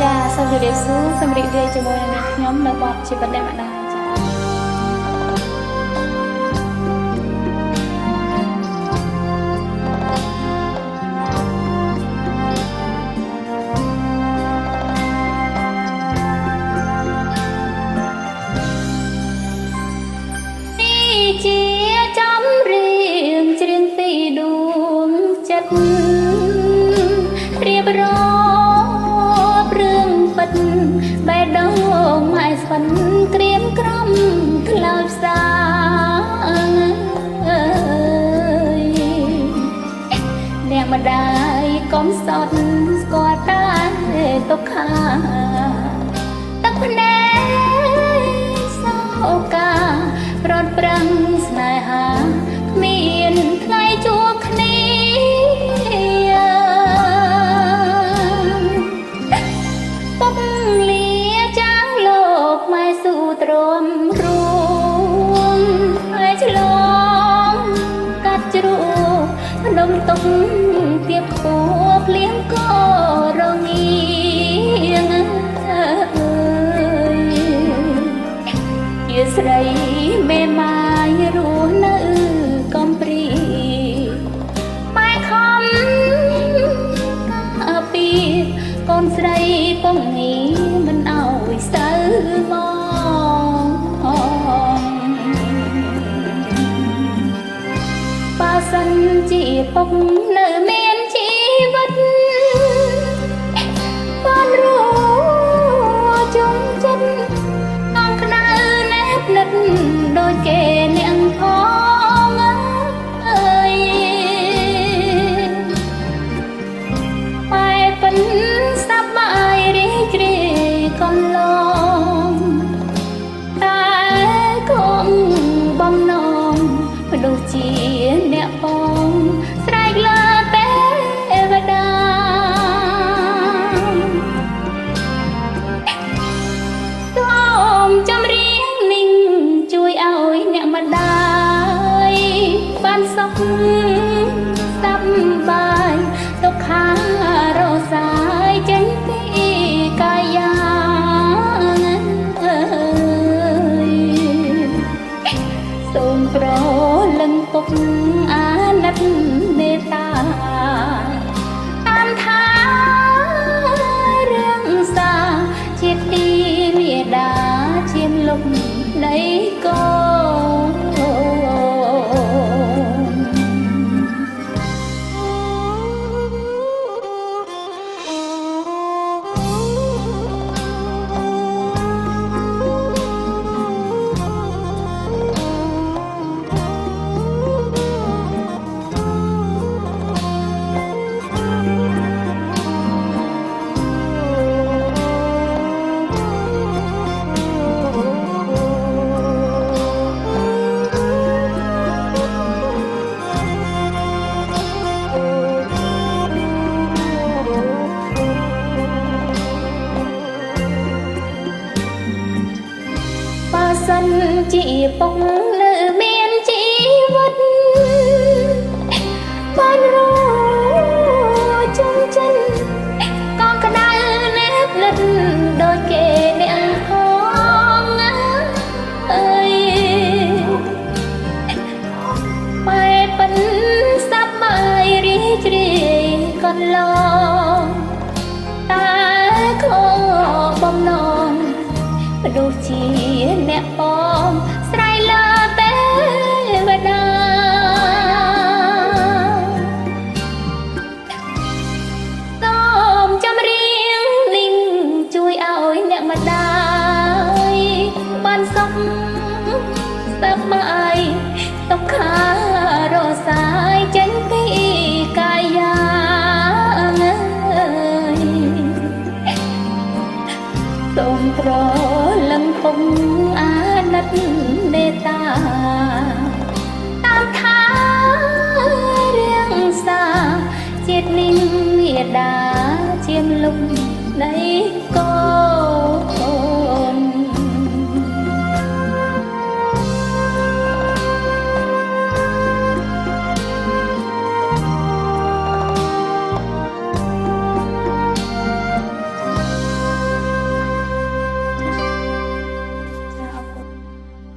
ចាសូមជម្រាបសួរសូមរីករាយជាមួយនឹងខ្ញុំនៅបទជីវិតអ្នកម្ដាយជាចំរៀងច្រៀងពីដួងចិត្តរៀបរាប់រឿងពិតបេះដូងហើយស្វិនក្រៀមក្រំក្លោចផ្សាអ្នកម្ដាយកុំសត់ស្គាល់តែទុក្ខាទឹកភ្នែកសោការត់ប្រឹងស្នេហាគ្មានថ្ងៃជួបគ្នាពុកលាចាំងលោកម៉ែស៊ូទ្រាំរួមហើយឆ្លងកាត់ជ្រោះភ្នំទុកទៀបពោភ្លៀងក៏រងាជាស្រីមេម៉ាយរស់នៅកំព្រីម៉ែខំកាពីកូនស្រីពងងីមិនអោយសៅមកបើសិនជាពុកនៅមានជីវិតបានรู้ជុំចិត្តនិតដូចគេនាងផងអើយបែបពិនសប្បាយរីករាយកន្លងតែគង់បំណងមនុស្សជាអ្នកបងស្រែកលើទេវតាសូមចម្រៀងជួយឲ្យអ្នកម្ដាយបានសុខសប្បាយទុក្ខារសាយចេញពីកាយាសូមប្រលឹងពុកអាណិតមេត្តាតាមថារឿងសាជាតិពីមេដាជាលុបនៃកូសិនជាពុកនៅមានជីវិតបានรู้ជុំចិនកងក្តៅនេបលិតដូចគេនាងផងអើយបែបពិនសប្បាយរីករាយកន្លងតែខកបំណងមនុស្សជាអ្នកបងស្រ័យលើទេវតាសូមចម្រៀងនេះជួយឲ្យអ្នកម្ដាយបានសុខសប្បាយទុក្ខារសាយចេញពីកាយាសូមប្រលឹងពុកអាណិតមេត្តាតាមថារឿងសាជាតិនេះមេដាជាលុបនៃកូ